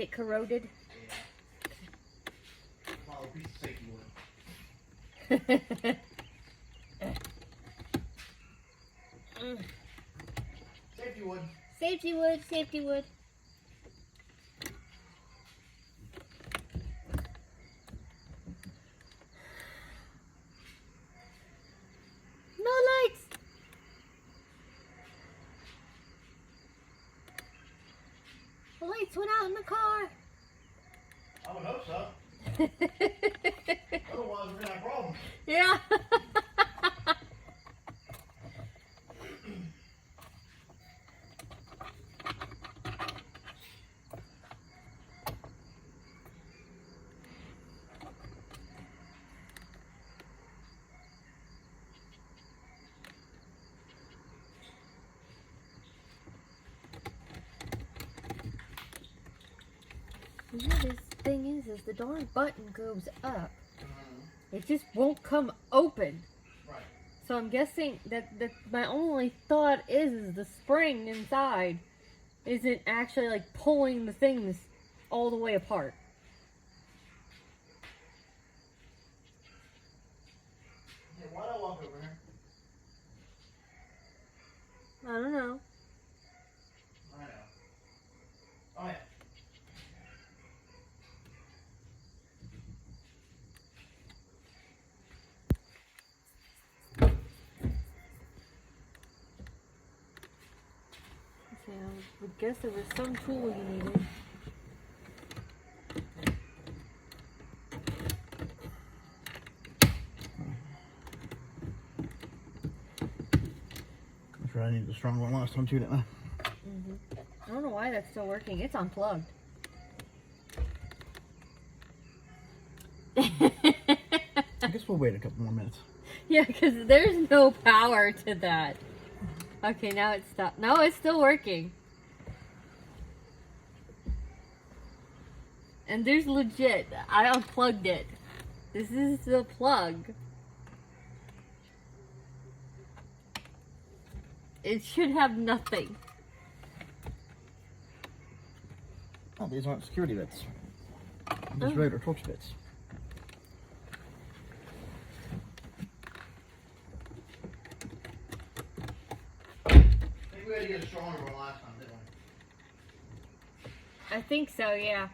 it corroded? Yeah. Follow a piece of safety wood. Safety wood. Safety wood, safety wood. No lights. The lights went out in the car. I would hope so. Otherwise, we're gonna have problems. Yeah. You know, this thing is the darn button goes up. It just won't come open. Right. So I'm guessing that my only thought is the spring inside isn't actually like pulling the things all the way apart. Hey, why'd I walk over here? I don't know. I know. Oh yeah. See, I would guess there was some tool you needed. That's right, I needed a strong one last time too, didn't I? I don't know why that's still working. It's unplugged. I guess we'll wait a couple more minutes. Yeah, because there's no power to that. Okay, now it's stopped. No, it's still working. And there's legit, I unplugged it. This is the plug. It should have nothing. Oh, these aren't security bits. Just regular torch bits. I think we had to get a stronger one last time, didn't we? I think so, yeah.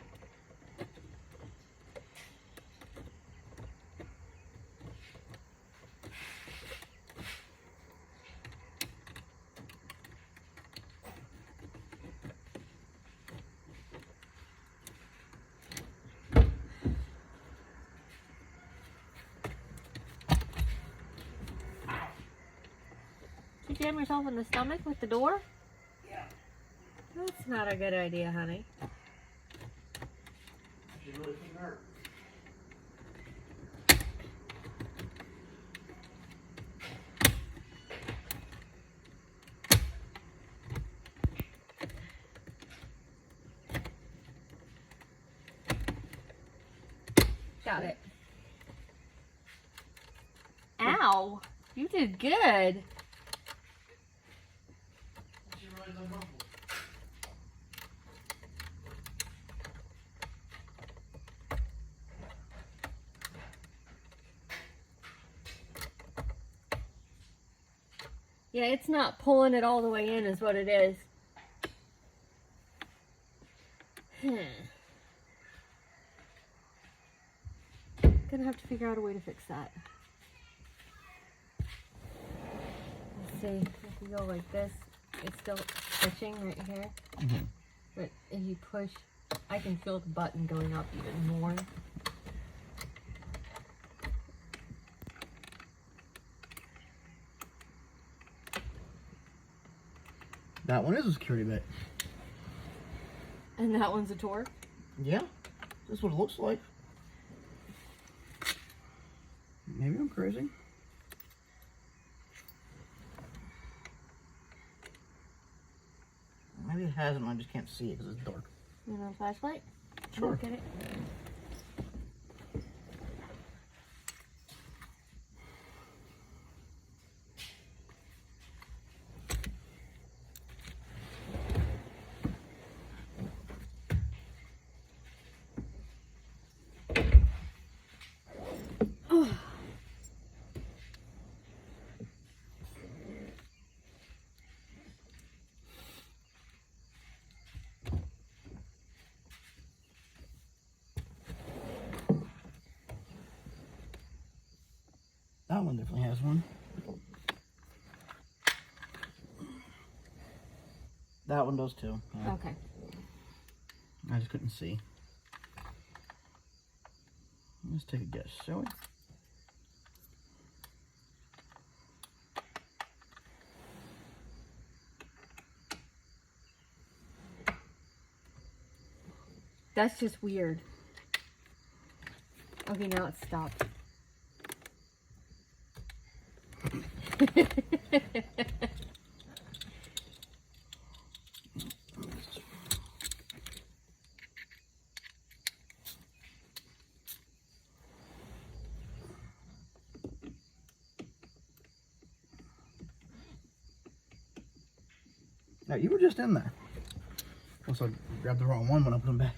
Did you jam yourself in the stomach with the door? Yeah. That's not a good idea, honey. She really can hurt. Got it. Ow! You did good. She really done wrong. Yeah, it's not pulling it all the way in is what it is. Gonna have to figure out a way to fix that. Let's see, if you go like this, it's still pushing right here. But if you push, I can feel the button going up even more. That one is a security bit. And that one's a torque? Yeah. This is what it looks like. Maybe I'm crazy. Maybe it hasn't, I just can't see it because it's dark. You know, flashlight? Sure. Look at it. That one definitely has one. That one does too. Yeah. Okay. I just couldn't see. Let's take a guess, shall we? That's just weird. Okay, now it's stopped. Now, you were just in there. Also, I grabbed the wrong one when I put them back.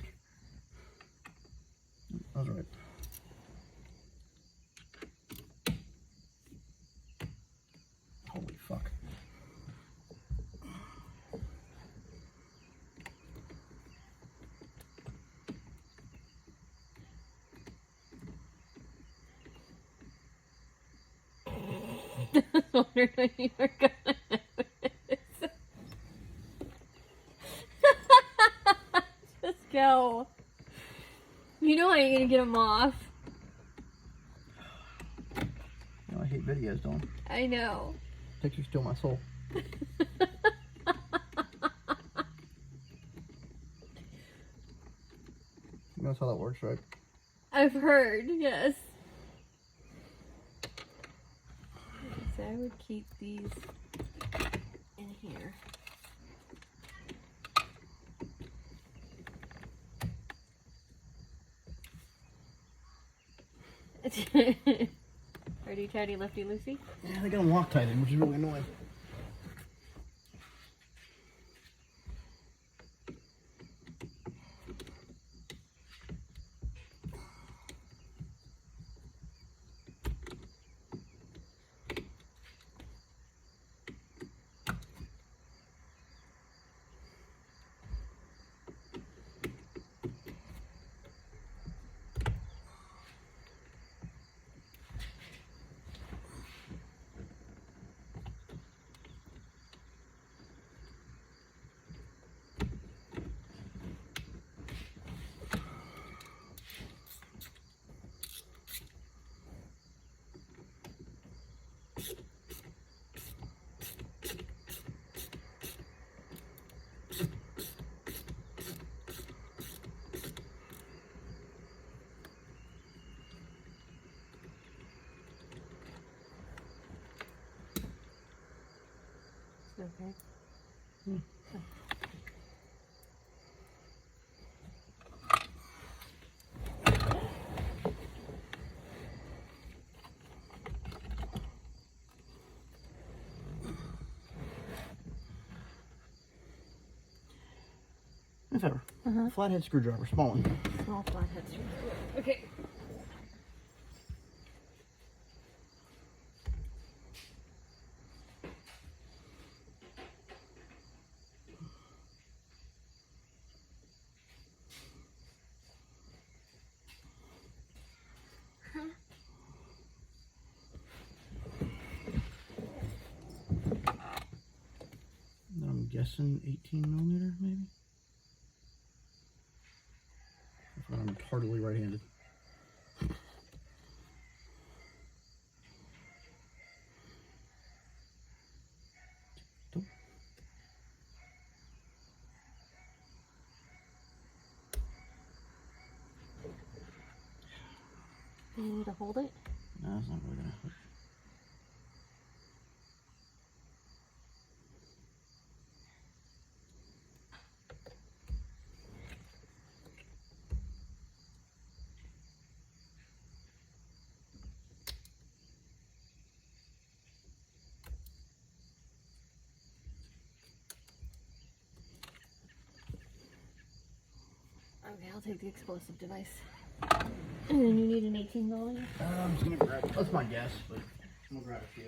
That was right. Holy fuck. I wondered when you were gonna notice. Just go. You know I ain't gonna get them off. You know, I hate videos, don't I? I know. Pictures steal my soul. You know how that works, right? I've heard, yes. So I would keep these in here. Ready, tighty, lefty, loosey? Yeah, they got them Loctite in, which is really annoying. Okay. If ever. Flathead screwdriver, small one. Small flathead screwdriver. Okay. I'm guessing 18mm, maybe? That's when I'm totally right-handed. You need to hold it? No, it's not really gonna hurt. Okay, I'll take the explosive device. And then you need an 18mm? I'm just gonna grab, that's my guess, but I'm gonna grab a few.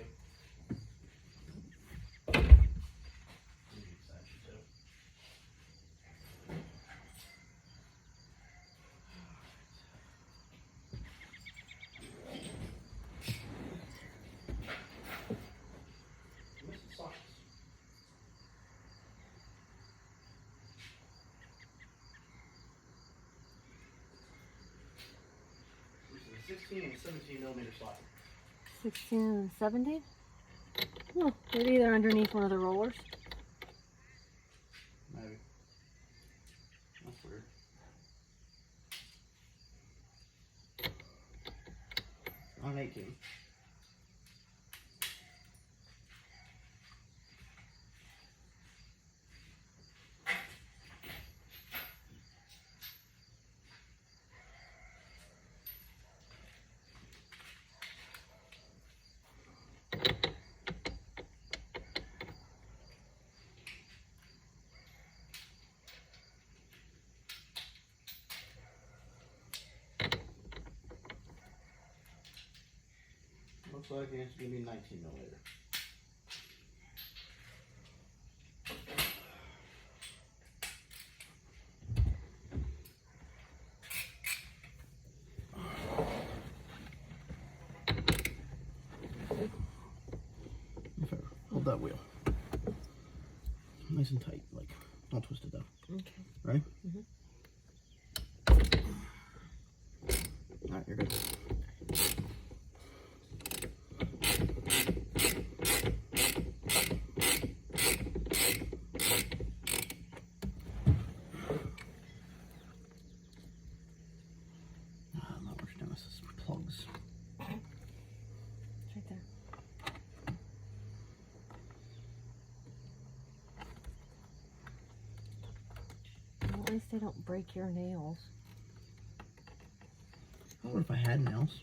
16 and 17 millimeter socket. 16 and 17? Oh, they're either underneath one of the rollers. Maybe. That's weird. On 18. Looks like it's going to be 19 millimeter. Hold that wheel. Nice and tight, like, don't twist it though. Okay. Ready? Mm-hmm. Alright, you're good. I'm not working on this. Plugs. It's right there. Well, at least they don't break your nails. What if I had nails?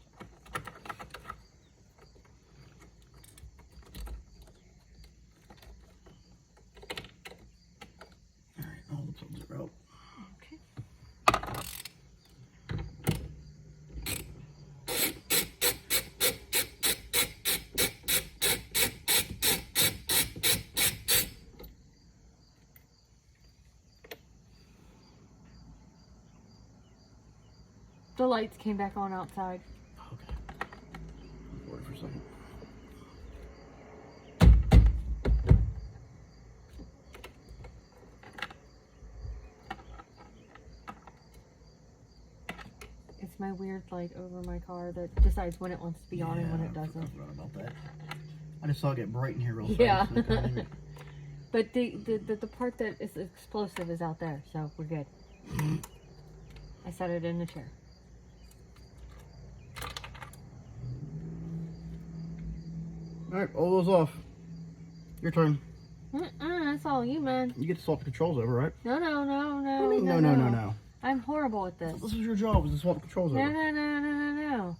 Alright, all the plugs are out. Okay. The lights came back on outside. Okay. Wait for a second. It's my weird light over my car that decides when it wants to be on and when it doesn't. I forgot about that. I just saw it get bright in here real fast. Yeah. And I couldn't even- But the part that is explosive is out there, so we're good. I set it in the chair. Alright, all those off. Your turn. That's all you, man. You get to swap the controls over, right? No. What do you mean, no. I'm horrible at this. This was your job, was to swap the controls over. No.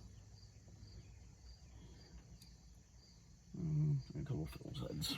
A couple of Phillips heads.